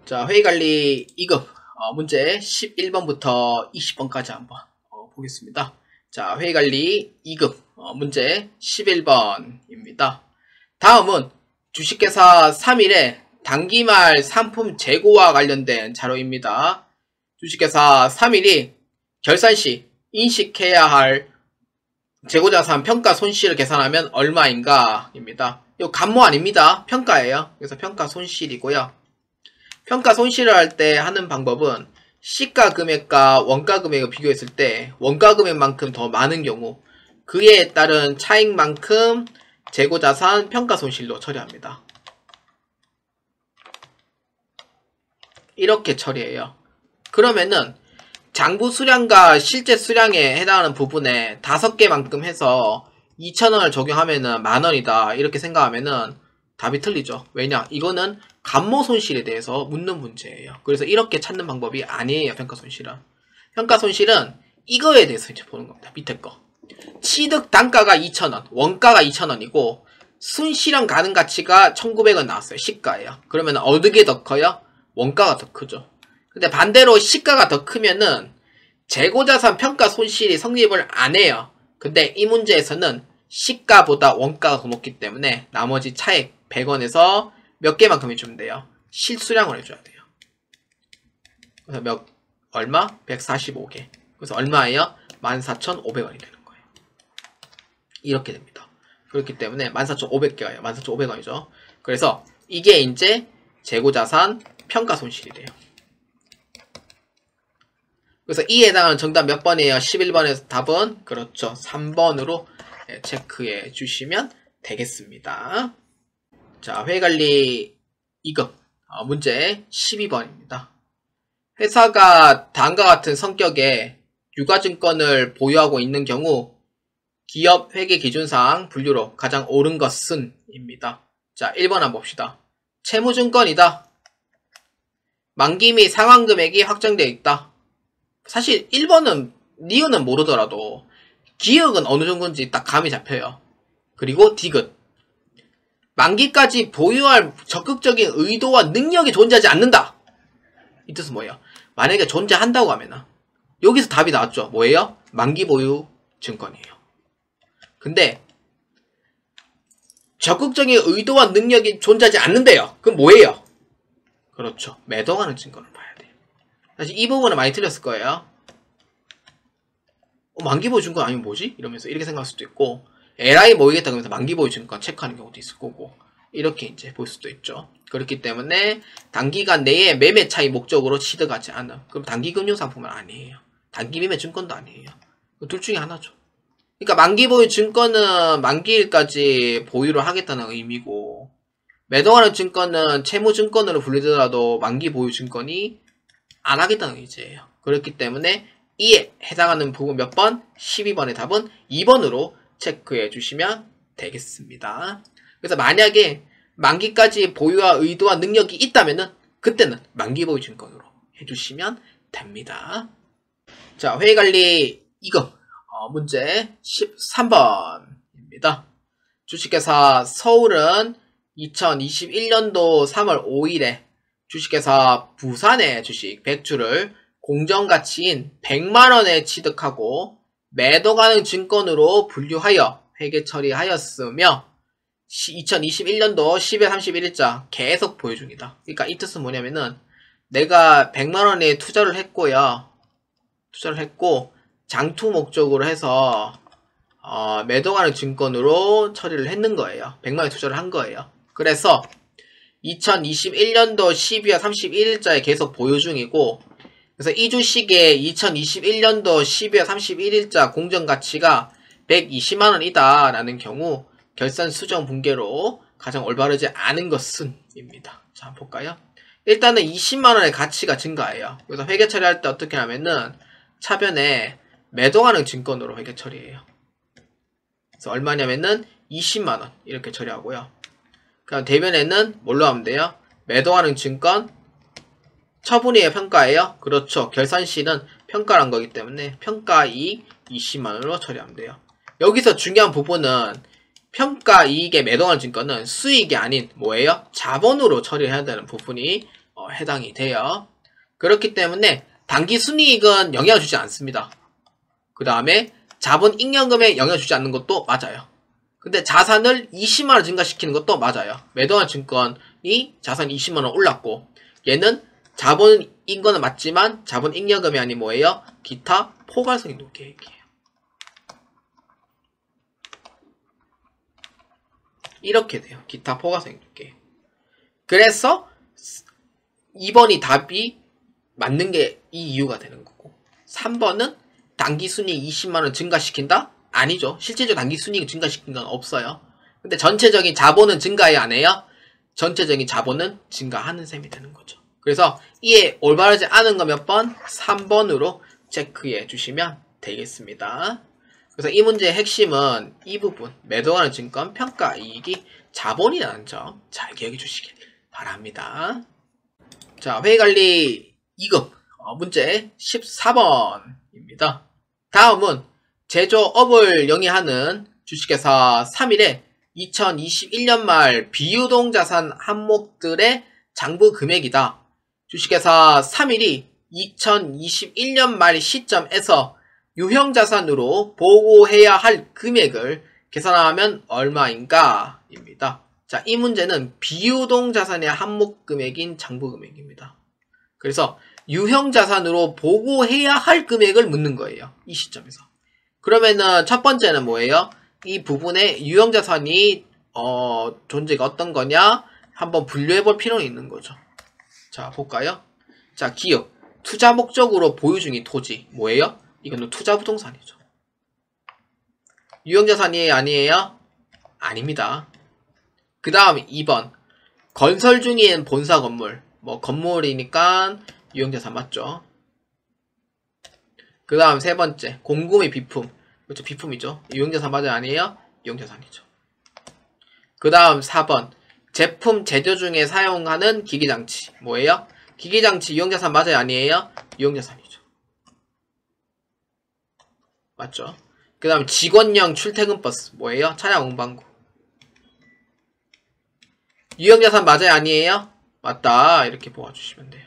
자, 회의관리 2급 문제 11번부터 20번까지 한번 보겠습니다. 자, 회의관리 2급 문제 11번입니다. 다음은 주식회사 3일에 단기말 상품 재고와 관련된 자료입니다. 주식회사 3일이 결산시 인식해야 할 재고자산 평가 손실을 계산하면 얼마인가 입니다. 이거 감모 아닙니다. 평가예요. 그래서 평가 손실이고요. 평가 손실을 할 때 하는 방법은 시가 금액과 원가 금액을 비교했을 때 원가 금액만큼 더 많은 경우 그에 따른 차익만큼 재고자산 평가 손실로 처리합니다. 이렇게 처리해요. 그러면은 장부 수량과 실제 수량에 해당하는 부분에 5개만큼 해서 2,000원을 적용하면은 만원이다 이렇게 생각하면은 답이 틀리죠. 왜냐? 이거는 감모 손실에 대해서 묻는 문제예요. 그래서 이렇게 찾는 방법이 아니에요. 평가 손실은. 평가 손실은 이거에 대해서 이제 보는 겁니다. 밑에 거. 취득 단가가 2,000원, 원가가 2,000원이고 순실현 가능 가치가 1,900원 나왔어요. 시가예요. 그러면 어느 게 더 커요? 원가가 더 크죠. 근데 반대로 시가가 더 크면은 재고자산 평가 손실이 성립을 안 해요. 근데 이 문제에서는 시가보다 원가가 더 높기 때문에 나머지 차액 100원에서 몇 개만큼 해주면 돼요. 실수량을 해줘야 돼요. 그래서 얼마? 145개. 그래서 얼마예요? 14,500원이 되는 거예요. 이렇게 됩니다. 그렇기 때문에 14,500개가요. 14,500원이죠. 그래서 이게 이제 재고자산 평가 손실이 돼요. 그래서 이에 해당하는 정답 몇 번이에요? 11번에서 답은 그렇죠. 3번으로 체크해 주시면 되겠습니다. 자, 회의관리 2급 문제 12번입니다. 회사가 다음과 같은 성격의 유가증권을 보유하고 있는 경우 기업 회계기준상 분류로 가장 옳은 것은 입니다. 자, 1번 한번 봅시다. 채무증권이다. 만기 및 상환금액이 확정되어 있다. 사실 1번은 니은은 모르더라도 기억은 어느 정도인지 딱 감이 잡혀요. 그리고 디귿. 만기까지 보유할 적극적인 의도와 능력이 존재하지 않는다. 이 뜻은 뭐예요? 만약에 존재한다고 하면은 여기서 답이 나왔죠. 뭐예요? 만기 보유 증권이에요. 근데 적극적인 의도와 능력이 존재하지 않는데요. 그럼 뭐예요? 그렇죠. 매도하는 증권을 봐야 돼요. 사실 이 부분은 많이 틀렸을 거예요. 만기 보유 증권 아니면 뭐지? 이러면서 이렇게 생각할 수도 있고 LI 모이겠다 그러면서 만기 보유 증권 체크하는 경우도 있을 거고 이렇게 이제 볼 수도 있죠. 그렇기 때문에 단기간 내에 매매 차익 목적으로 취득하지 않음. 그럼 단기 금융 상품은 아니에요. 단기 매매 증권도 아니에요. 둘 중에 하나죠. 그러니까 만기 보유 증권은 만기일까지 보유를 하겠다는 의미고 매도하는 증권은 채무 증권으로 불리더라도 만기 보유 증권이 안 하겠다는 의지예요. 그렇기 때문에 이에 해당하는 부분 몇 번? 12번의 답은 2번으로 체크해 주시면 되겠습니다. 그래서 만약에 만기까지 보유할 의도와 능력이 있다면은 그때는 만기 보유 증권으로 해주시면 됩니다. 자, 회의관리 2급 문제 13번입니다. 주식회사 서울은 2021년도 3월 5일에 주식회사 부산의 주식 100주를 공정가치인 100만원에 취득하고 매도 가능 증권으로 분류하여 회계 처리하였으며 2021년도 10월 31일자 계속 보유 중이다. 그러니까 이 뜻은 뭐냐면은 내가 100만원에 투자를 했고요. 투자를 했고 장투 목적으로 해서 매도 가능 증권으로 처리를 했는 거예요. 100만원에 투자를 한 거예요. 그래서 2021년도 12월 31일자에 계속 보유 중이고 그래서 이 주식의 2021년도 12월 31일자 공정가치가 120만원이다 라는 경우 결산 수정 붕괴로 가장 올바르지 않은 것은 입니다. 자, 한번 볼까요? 일단은 20만원의 가치가 증가해요. 그래서 회계 처리할 때 어떻게 하면은 차변에 매도가능 증권으로 회계 처리해요. 그래서 얼마냐면은 20만원 이렇게 처리하고요. 그럼 대변에는 뭘로 하면 돼요? 매도가능 증권 처분이에요? 평가예요? 그렇죠. 결산시는 평가란 거기 때문에 평가이익 20만원으로 처리하면 돼요. 여기서 중요한 부분은 평가이익의 매도가능 증권은 수익이 아닌 뭐예요? 자본으로 처리해야 되는 부분이 해당이 돼요. 그렇기 때문에 당기순이익은 영향을 주지 않습니다. 그 다음에 자본 잉여금에 영향을 주지 않는 것도 맞아요. 근데 자산을 20만원 증가시키는 것도 맞아요. 매도한 증권이 자산 20만원 올랐고 얘는 자본인 거는 맞지만 자본 잉여금이 아닌 뭐예요? 기타 포괄성이 계획이에요. 이렇게 돼요. 기타 포괄성이 계획. 그래서 2번이 답이 맞는 게 이 이유가 되는 거고 3번은 당기순이익 20만원 증가시킨다? 아니죠. 실제적으로 당기순이익 증가시킨 건 없어요. 근데 전체적인 자본은 증가해야 안 해요? 전체적인 자본은 증가하는 셈이 되는 거죠. 그래서 이에 올바르지 않은 거 몇 번? 3번으로 체크해 주시면 되겠습니다. 그래서 이 문제의 핵심은 이 부분 매도하는 증권 평가이익이 자본이라는 점 잘 기억해 주시길 바랍니다. 자, 회의관리 2급 문제 14번입니다. 다음은 제조업을 영위하는 주식회사 3일에 2021년 말 비유동자산 항목들의 장부 금액이다. 주식회사 3일이 2021년 말 시점에서 유형자산으로 보고해야 할 금액을 계산하면 얼마인가? 입니다. 자, 이 문제는 비유동자산의 항목 금액인 장부 금액입니다. 그래서 유형자산으로 보고해야 할 금액을 묻는 거예요. 이 시점에서. 그러면은 첫 번째는 뭐예요? 이 부분에 유형자산이 존재가 어떤 거냐? 한번 분류해 볼 필요는 있는 거죠. 자, 볼까요? 자, 기업. 투자 목적으로 보유 중인 토지. 뭐예요? 이거는 투자 부동산이죠. 유형자산이 아니에요? 아닙니다. 그 다음 2번. 건설 중인 본사 건물. 뭐 건물이니까 유형자산 맞죠? 그 다음 세 번째. 공금의 비품. 그렇죠. 비품이죠. 유형자산 맞아요? 아니에요? 유형자산이죠. 그 다음 4번. 제품 제조 중에 사용하는 기기장치. 뭐예요? 기기장치 유형자산 맞아요? 아니에요? 유형자산이죠. 맞죠? 그 다음 직원용 출퇴근 버스. 뭐예요? 차량 운반구. 유형자산 맞아요? 아니에요? 맞다. 이렇게 보아주시면 돼요.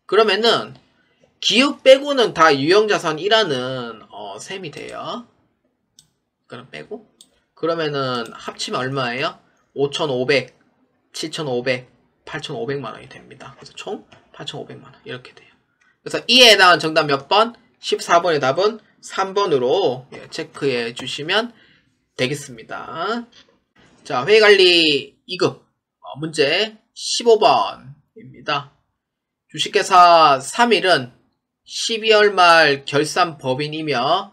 그러면은 기업 빼고는 다 유형자산이라는 셈이 돼요. 그럼 빼고 그러면은 합치면 얼마예요? 5,500, 7,500, 8,500만원이 됩니다. 그래서 총 8,500만원 이렇게 돼요. 그래서 이에 해당하는 정답 몇 번? 14번의 답은 3번으로 체크해 주시면 되겠습니다. 자, 회의관리 2급 문제 15번입니다. 주식회사 3일은 12월 말 결산 법인이며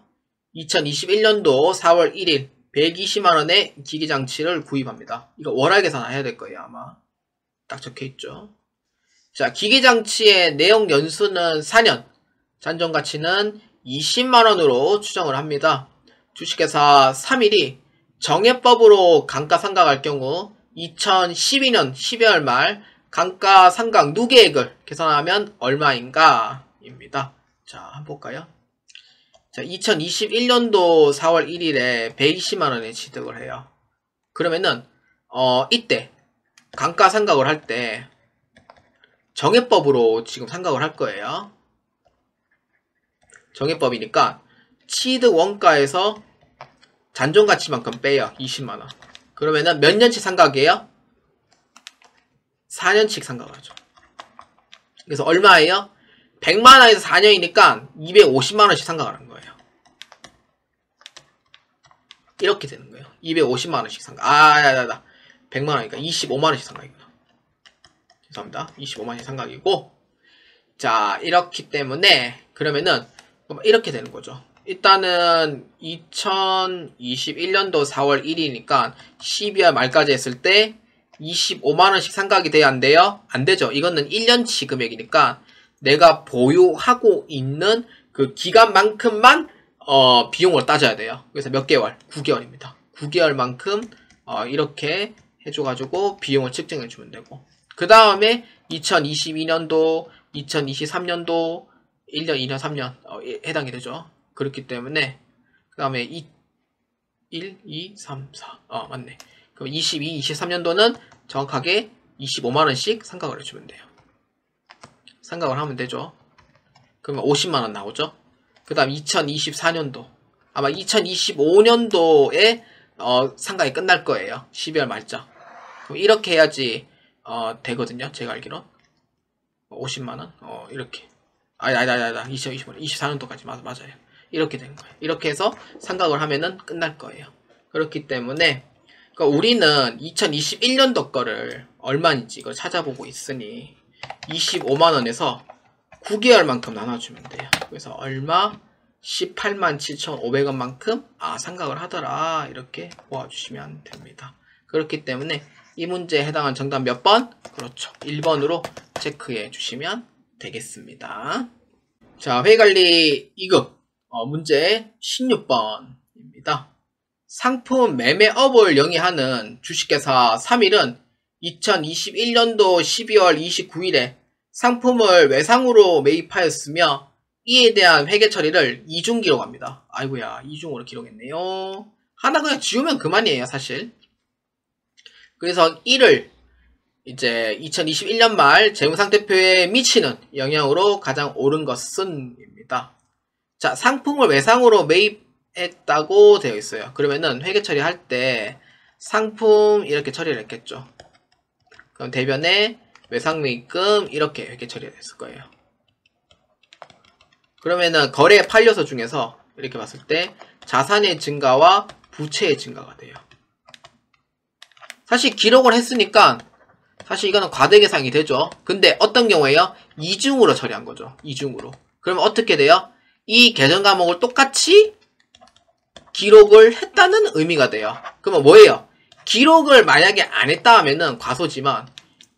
2021년도 4월 1일 120만원의 기기장치를 구입합니다. 이거 월할 계산해야 될 거예요. 아마 딱 적혀있죠. 자, 기기장치의 내용 연수는 4년, 잔존가치는 20만원으로 추정을 합니다. 주식회사 3일이 정해법으로 감가상각할 경우 2012년 12월 말 감가상각 누계액을 계산하면 얼마인가? 입니다. 자, 한번 볼까요? 자, 2021년도 4월 1일에 120만원에 취득을 해요. 그러면은 이때 감가상각을 할 때 정해법으로 지금 상각을 할 거예요. 정해법이니까 취득 원가에서 잔존가치만큼 빼요. 20만원. 그러면은 몇 년치 상각이에요? 4년치 상각하죠. 그래서 얼마예요? 100만원에서 4년이니까 250만원씩 상각하는 거예요. 이렇게 되는 거예요. 250만원씩 상각. 100만원이니까 25만원씩 상각이구나. 죄송합니다. 25만원씩 상각이고, 자, 이렇기 때문에, 그러면은, 이렇게 되는 거죠. 일단은, 2021년도 4월 1일이니까, 12월 말까지 했을 때, 25만원씩 상각이 돼야 안 돼요? 안 되죠. 이거는 1년치 금액이니까, 내가 보유하고 있는 그 기간만큼만 비용을 따져야 돼요. 그래서 몇 개월? 9개월입니다. 9개월만큼 이렇게 해줘가지고 비용을 측정해주면 되고, 그 다음에 2022년도, 2023년도 1년, 2년, 3년 해당이 되죠. 그렇기 때문에 그 다음에 1, 2, 3, 4 맞네. 그럼 22, 23년도는 정확하게 25만원씩 상각을 해주면 돼요. 상각을 하면 되죠. 그러면 50만원 나오죠. 그 다음 2024년도 아마 2025년도에 상각이 끝날 거예요. 12월 말자. 그럼 이렇게 해야지 되거든요. 제가 알기론 50만원 이렇게 아니 2025년 24년도까지 맞아요. 이렇게 된 거예요. 이렇게 해서 상각을 하면은 끝날 거예요. 그렇기 때문에 그러니까 우리는 2021년도 거를 얼마인지 이걸 찾아보고 있으니 25만원에서 9개월만큼 나눠주면 돼요. 그래서 얼마? 187,500원만큼 상각을 하더라 이렇게 모아주시면 됩니다. 그렇기 때문에 이 문제에 해당하는 정답 몇 번? 그렇죠. 1번으로 체크해 주시면 되겠습니다. 자, 회의관리 2급 문제 16번입니다. 상품 매매업을 영위하는 주식회사 3일은 2021년도 12월 29일에 상품을 외상으로 매입하였으며 이에 대한 회계 처리를 이중 기록합니다. 아이고야, 이중으로 기록했네요. 하나 그냥 지우면 그만이에요, 사실. 그래서 이를 이제 2021년 말 재무상태표에 미치는 영향으로 가장 옳은 것은 입니다. 자, 상품을 외상으로 매입했다고 되어 있어요. 그러면은 회계 처리할 때 상품 이렇게 처리를 했겠죠. 그럼 대변에 외상매입금 이렇게 회계 처리가 됐을 거예요. 그러면은 거래 판례서 중에서 이렇게 봤을 때 자산의 증가와 부채의 증가가 돼요. 사실 기록을 했으니까 사실 이거는 과대계상이 되죠. 근데 어떤 경우에요? 이중으로 처리한 거죠. 이중으로. 그러면 어떻게 돼요? 이 계정 과목을 똑같이 기록을 했다는 의미가 돼요. 그러면 뭐예요? 기록을 만약에 안 했다 하면은 과소지만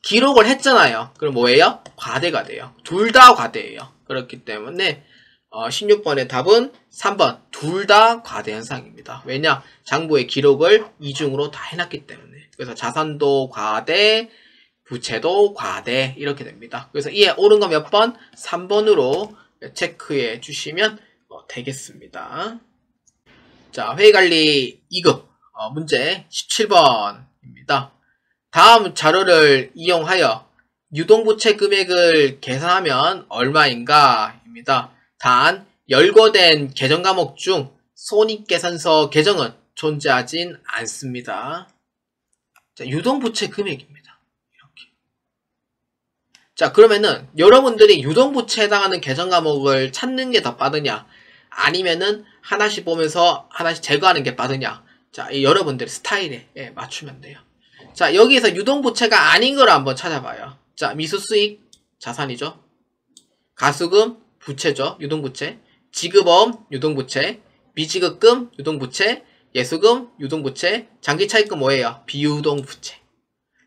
기록을 했잖아요. 그럼 뭐예요? 과대가 돼요. 둘 다 과대예요. 그렇기 때문에 16번의 답은 3번 둘 다 과대 현상입니다. 왜냐? 장부의 기록을 이중으로 다 해놨기 때문에. 그래서 자산도 과대, 부채도 과대 이렇게 됩니다. 그래서 이에 옳은 거 몇 번? 3번으로 체크해 주시면 되겠습니다. 자, 회의관리 2급 문제 17번입니다. 다음 자료를 이용하여 유동부채 금액을 계산하면 얼마인가? 입니다. 단, 열거된 계정 과목 중 손익계산서 계정은 존재하진 않습니다. 자, 유동부채 금액입니다. 이렇게. 자, 그러면은 여러분들이 유동부채에 해당하는 계정 과목을 찾는 게 더 빠르냐? 아니면은 하나씩 보면서 하나씩 제거하는 게 빠르냐? 자, 이 여러분들의 스타일에 맞추면 돼요. 자, 여기에서 유동부채가 아닌 걸 한번 찾아봐요. 자, 미수수익 자산이죠. 가수금 부채죠. 유동부채. 지급어음 유동부채. 미지급금 유동부채. 예수금 유동부채. 장기차입금 뭐예요? 비유동부채.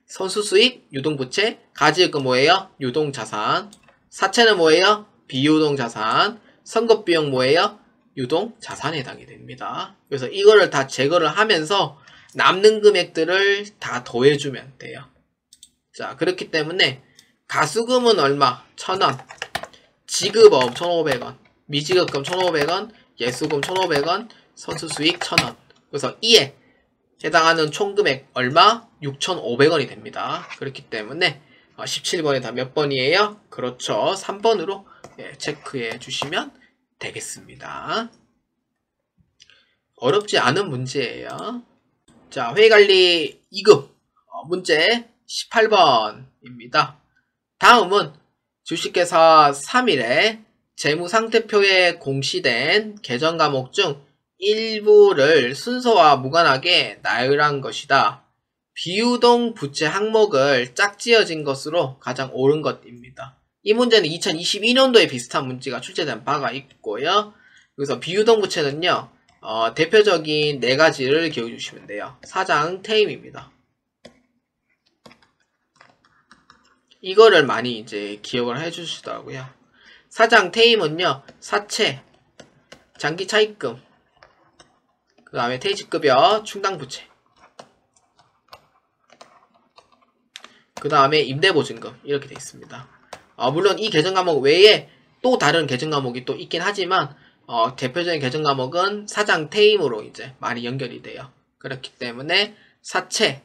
선수수익 유동부채. 가지급금 뭐예요? 유동자산. 사채는 뭐예요? 비유동자산. 선급비용 뭐예요? 유동자산에 해당이 됩니다. 그래서 이거를 다 제거를 하면서 남는 금액들을 다 더해주면 돼요. 자, 그렇기 때문에 가수금은 얼마? 1,000원. 지급어음 1,500원. 미지급금 1,500원. 예수금 1,500원. 선수수익 1,000원. 그래서 이에 해당하는 총금액 얼마? 6,500원이 됩니다. 그렇기 때문에 17번에 다 몇 번이에요? 그렇죠. 3번으로 체크해 주시면 되겠습니다. 어렵지 않은 문제예요. 자, 회의관리 2급 문제 18번입니다. 다음은 주식회사 3일에 재무상태표에 공시된 계정 과목 중 일부를 순서와 무관하게 나열한 것이다. 비유동 부채 항목을 짝지어진 것으로 가장 옳은 것입니다. 이 문제는 2022년도에 비슷한 문제가 출제된 바가 있고요. 그래서 비유동 부채는요, 대표적인 4가지를 기억해 주시면 돼요. 사장 퇴임입니다. 이거를 많이 이제 기억을 해 주시더라고요. 사장 퇴임은요, 사채, 장기 차입금, 그 다음에 퇴직급여, 충당부채, 그 다음에 임대보증금 이렇게 되어 있습니다. 물론 이 계정 과목 외에 또 다른 계정 과목이 또 있긴 하지만 대표적인 계정 과목은 사장 퇴임으로 이제 많이 연결이 돼요. 그렇기 때문에 사채,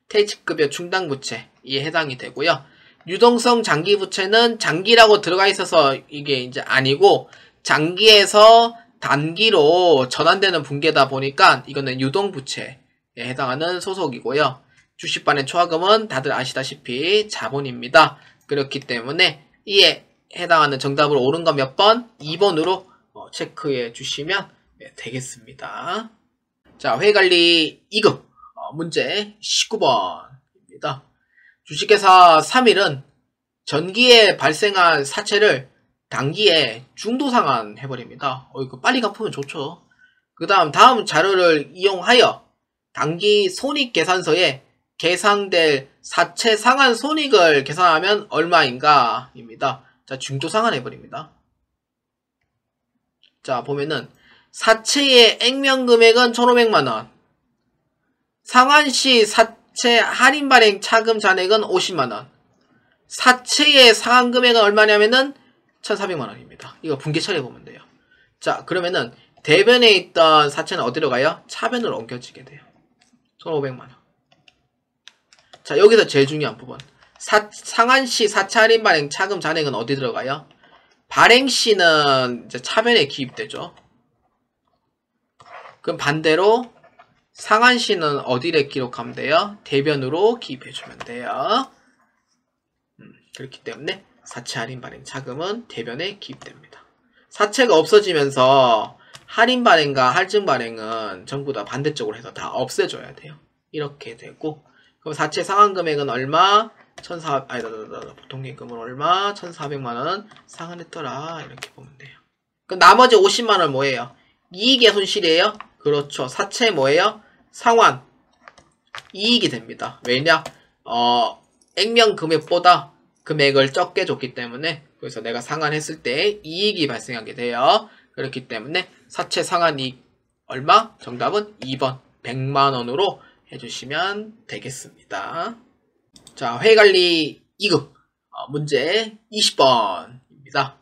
퇴직급여 충당부채 이에 해당이 되고요. 유동성 장기부채는 장기라고 들어가 있어서 이게 이제 아니고 장기에서 단기로 전환되는 분계다 보니까 이거는 유동부채에 해당하는 소속이고요. 주식반의 초과금은 다들 아시다시피 자본입니다. 그렇기 때문에 이에 해당하는 정답으로 옳은 거 몇 번? 2번으로 체크해 주시면 되겠습니다. 자, 회계관리 2급 문제 19번입니다. 주식회사 3일은 전기에 발생한 사채를 단기에 중도상환 해버립니다. 이거 빨리 갚으면 좋죠. 그 다음 자료를 이용하여 단기 손익계산서에 계산될 사채 상환 손익을 계산하면 얼마인가 입니다. 자, 중도상환 해버립니다. 자, 보면은 사채의 액면금액은 1,500만원, 상환시 사채 할인 발행 차금 잔액은 50만원, 사채의 상환금액은 얼마냐면은 1,400만원입니다. 이거 분계 처리해보면 돼요. 자, 그러면은 대변에 있던 사채는 어디로 가요? 차변으로 옮겨지게 돼요. 1,500만원. 자, 여기서 제일 중요한 부분. 상환시 사채 할인 발행 차금 잔액은 어디 들어가요? 발행시는 이제 차변에 기입되죠. 그럼 반대로 상환시는 어디에 기록하면 돼요? 대변으로 기입해주면 돼요. 그렇기 때문에 사채 할인 발행 차금은 대변에 기입됩니다. 사채가 없어지면서 할인 발행과 할증 발행은 전부 다 반대쪽으로 해서 다 없애줘야 돼요. 이렇게 되고, 그럼 사채 상환 금액은 얼마? 보통예금은 얼마? 1,400만원 상환했더라. 이렇게 보면 돼요. 그럼 나머지 50만원 뭐예요? 이익의 손실이에요? 그렇죠. 사채 뭐예요? 상환. 이익이 됩니다. 왜냐? 액면 금액보다 금액을 적게 줬기 때문에, 그래서 내가 상환했을 때 이익이 발생하게 돼요. 그렇기 때문에 사채 상환 이익 얼마? 정답은 2번 100만원으로 해주시면 되겠습니다. 자, 회계관리 2급 문제 20번입니다.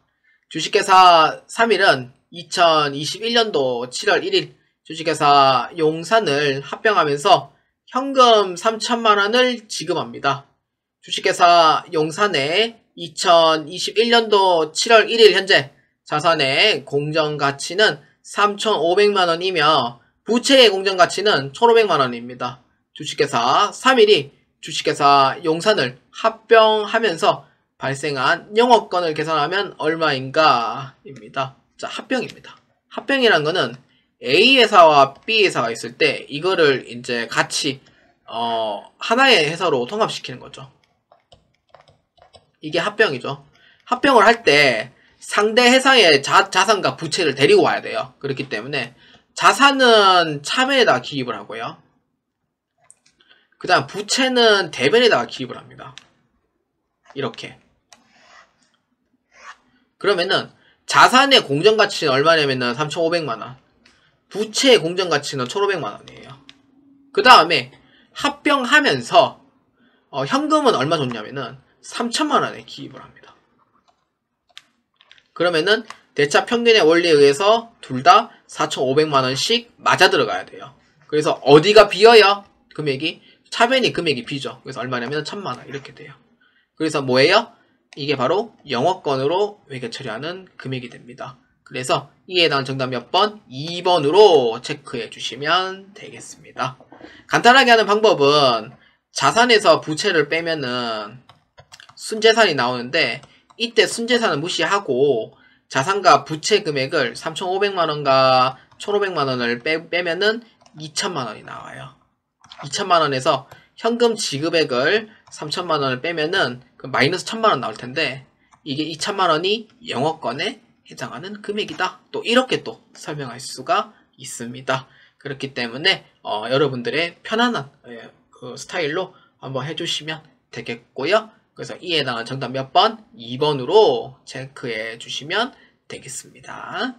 주식회사 3일은 2021년도 7월 1일 주식회사 용산을 합병하면서 현금 3천만원을 지급합니다. 주식회사 용산의 2021년도 7월 1일 현재 자산의 공정가치는 3,500만원이며 부채의 공정가치는 1,500만원입니다. 주식회사 3일이 주식회사 용산을 합병하면서 발생한 영업권을 계산하면 얼마인가 입니다. 자, 합병입니다. 합병이란 거는 A 회사와 B 회사가 있을 때 이거를 이제 같이 하나의 회사로 통합시키는 거죠. 이게 합병이죠. 합병을 할 때 상대 회사의 자산과 부채를 데리고 와야 돼요. 그렇기 때문에 자산은 차변에다가 기입을 하고요. 그 다음 부채는 대변에다가 기입을 합니다. 이렇게. 그러면은 자산의 공정가치는 얼마냐면은 3,500만원. 부채의 공정가치는 1,500만원이에요. 그 다음에 합병하면서 현금은 얼마 줬냐면은 3천만원에 기입을 합니다. 그러면은 대차 평균의 원리에 의해서 둘 다 4,500만원씩 맞아 들어가야 돼요. 그래서 어디가 비어요? 금액이? 차변이 금액이 비죠. 그래서 얼마냐면 1,000만원 이렇게 돼요. 그래서 뭐예요? 이게 바로 영업권으로 회계 처리하는 금액이 됩니다. 그래서 이에 해당하는 정답 몇 번? 2번으로 체크해 주시면 되겠습니다. 간단하게 하는 방법은 자산에서 부채를 빼면은 순재산이 나오는데 이때 순재산은 무시하고 자산과 부채 금액을 3,500만원과 1,500만원을 빼면은 2천만원이 나와요. 2천만원에서 현금 지급액을 3천만원을 빼면은 그 마이너스 1,000만원 나올 텐데 이게 2천만원이 영업권에 해당하는 금액이다. 또 이렇게 또 설명할 수가 있습니다. 그렇기 때문에 여러분들의 편안한 그 스타일로 한번 해주시면 되겠고요. 그래서 이에 해당하는 정답 몇 번? 2번으로 체크해 주시면 되겠습니다.